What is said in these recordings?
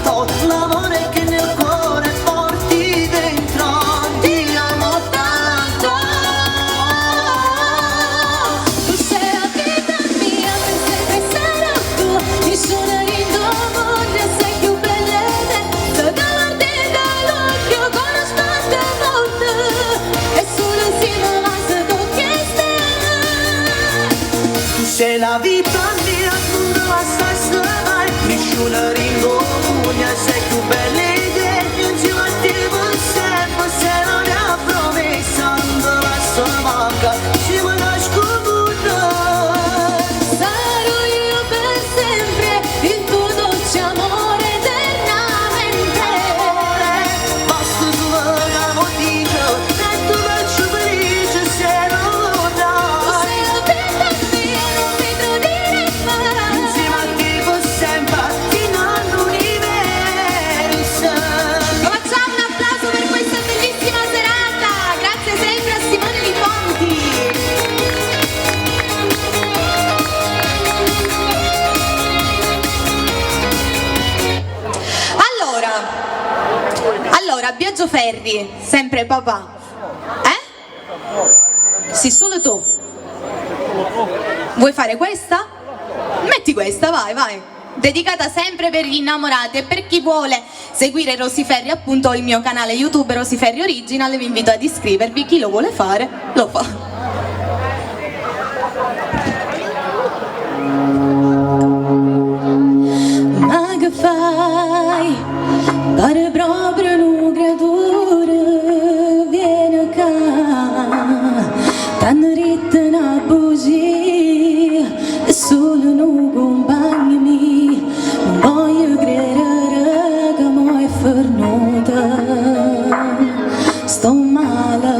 tanto, l'amore che nel cuore porti dentro. Ti amo tanto. Tu sei la vita mia, per sempre sarò tu. Nessuna indovinare sei più bella te. Da davanti dall'occhio con lo spazio molto. E solo insieme avanza tu che stai. Tu sei la vita mia, tu non la sai mai. Nessuna ringonia, sei più bella idea. Insieme a te per sempre, se non è promessa, non te lascio manca. Ci me nasco con te. Sarò io per sempre il tuo dolce amore eternamente. Basta solo una noticia, e tu faccio felice se non Tu dai. sei la vita mia, non mi tradire mai. Insieme a te per sempre, fino all'universo. Facciamo un applauso per questa bellissima serata. Grazie sempre a Simone Di Fonti. Allora, Biagio Ferri, sempre papà. Sì, solo tu. Vuoi fare questa? Metti questa, vai, vai. Dedicata sempre per gli innamorati e per chi vuole seguire Rosy Ferri, appunto il mio canale YouTube Rosy Ferri Original, vi invito ad iscrivervi, chi lo vuole fare lo fa. Ma che fai? Pare proprio un creatura, vieni qua, t'hanno detto una bugia, e solo non compagni, non voglio credere che mi è fornuta, sto male,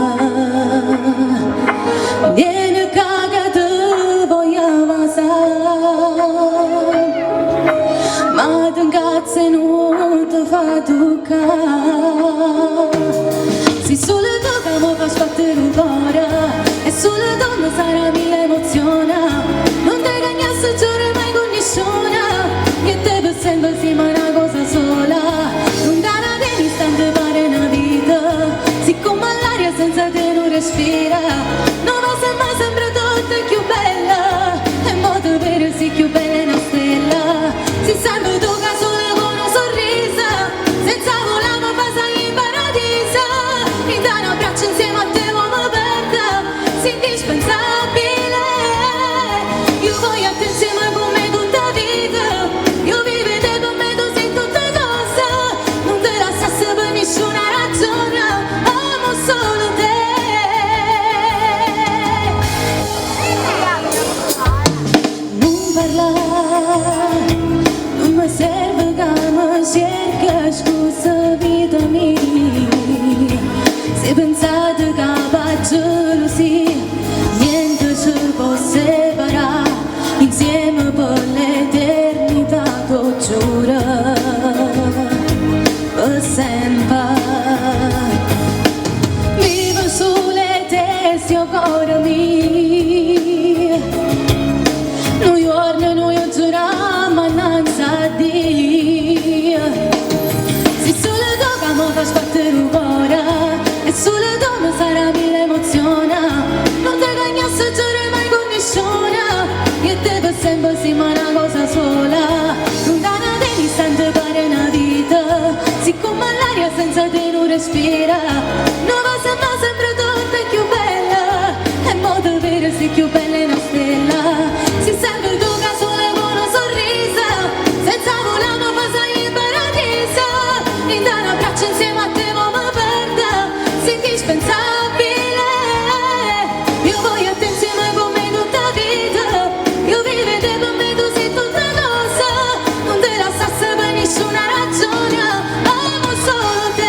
vieni qua che ti voglio passare. Ma tu cazzo non ti fa toccare. Se solo tu che mi fai sbattere il cuore, e solo tu mi sarà mia emozione. Non ti cagnasse giuro mai con nessuna, che te per sempre siamo una cosa sola. Lontana dell'istante pare una vita, siccome l'aria senza te non respira. Non va sempre tutto è più bella, e modo vero sì più bella è una stella. Si salva tu che solo con un sorriso, senza volare passa in paradiso. Mi dai un abbraccio insieme a te come perda, sei indispensabile. Io voglio a te insieme con me tutta vita. Io vivo te con me, tu sei tutte cose. Non te lasciassi per nessuna ragione, amo solo te. Non parlare, non mi serve che mi cerca scusa vita mia. Se pensate che va gelosia, niente ci può separare, insieme per l'eternità, t'ho giuro, per sempre. Vivo sulle teste, o cuore mio, noi giorni, noi giuriamo innanzi a Dio. Se solo tu che mi fai sbattere il cuore, e solo tu mi sarà mia emozione. Non ti cagnasse giuro mai con nessuna, io e te per sempre siamo una cosa sola. Lontana dell'istante pare una vita, siccome l'aria senza te non respira. Non va sempre tutto è più bella, e modo vero sì più bella è una stella. Si serve tu che solo con un sorriso, senza volare passa in paradiso. Mi dai un abbraccio insieme a te come perda, sei indispensabile. Io voglio a te insieme con me tutta vita. Io vivo te con me, tu sei tutta cosa. Non te lasciassi per nessuna ragione, amo solo te.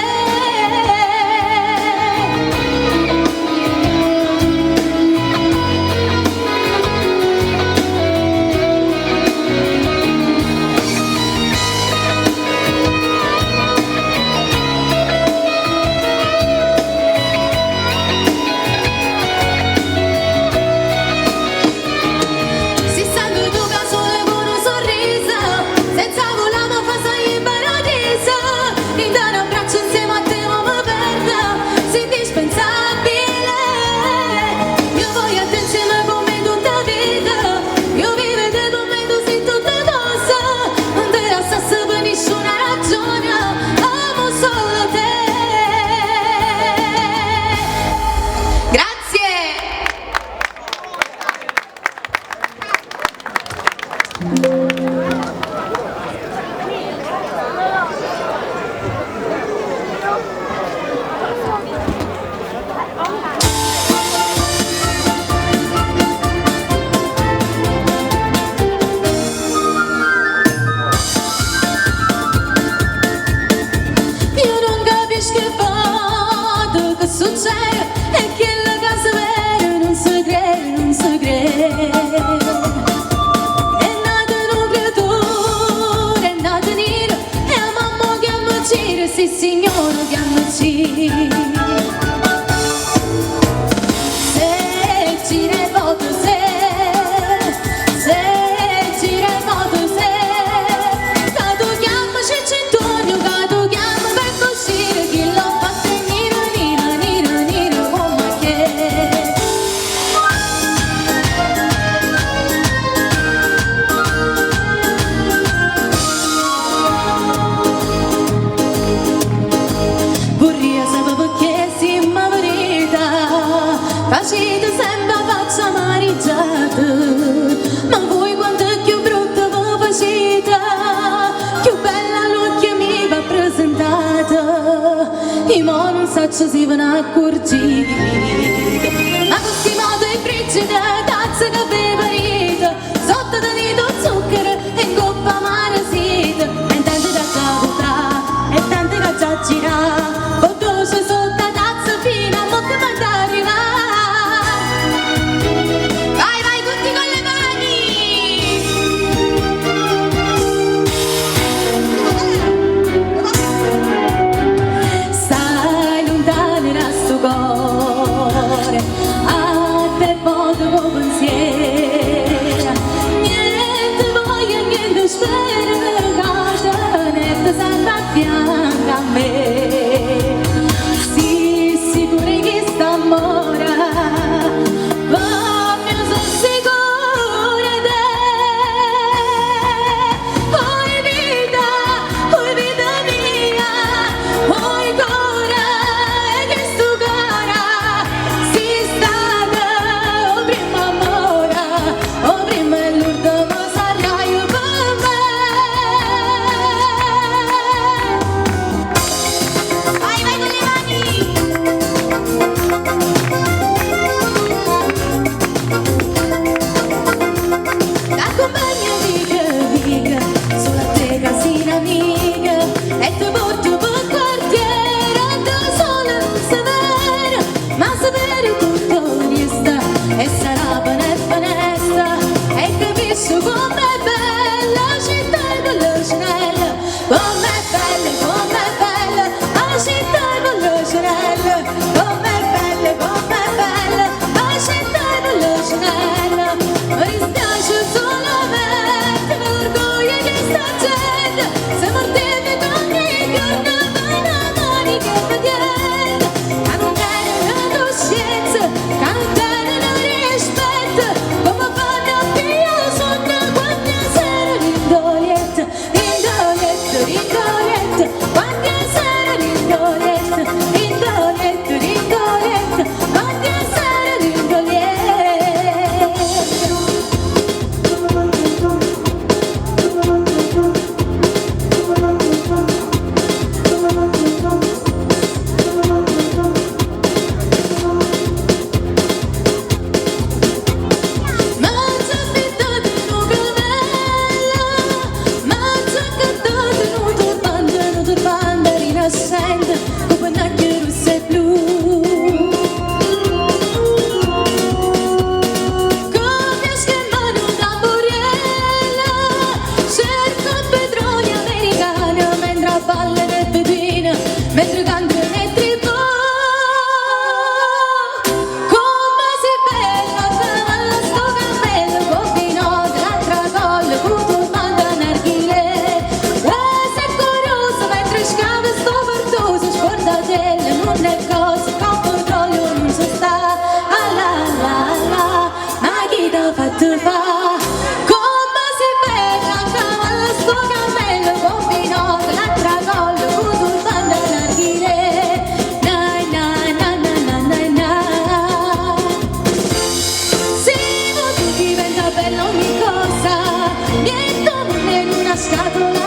signore chiamaci. Se gira e voto se gira e voto se tu chiamaci cent'anni, che tu chiama per uscire, chi l'ho fatto nira, come che vorrei sapere perché siamo verità, facete sempre faccia mariciata, ma voi quanto è più brutta voi facete, più bella l'occhio mi va presentata, e mo non so se ve ne accorgete, ma questi modo è frigida, tazza che beverete, sotto da nido zucchero e coppa mare sete, e intanto da capo tra, e tanto che già gira. Sotto la tazza fino a mo' che manda arriva. Vai tutti con le mani. Stai lontano da sto cuore, a te poco pensiero, niente voglia, niente spero, niente sempre a fianco a me. Mentre canto nel tripò, come si bella, cavallo sto cappello, bobbino dell'altra colla, tutto banda narghile, sei curioso mentre scava sto portoso, scordatelle, non è cosa, con controllo non si sta, la la la, ma chi t'ha fatto fa? Come si bella, cavallo sto cappello, bobbino dell'altra colla, tutto banda narghile. Bella ogni cosa, niente in una scatola.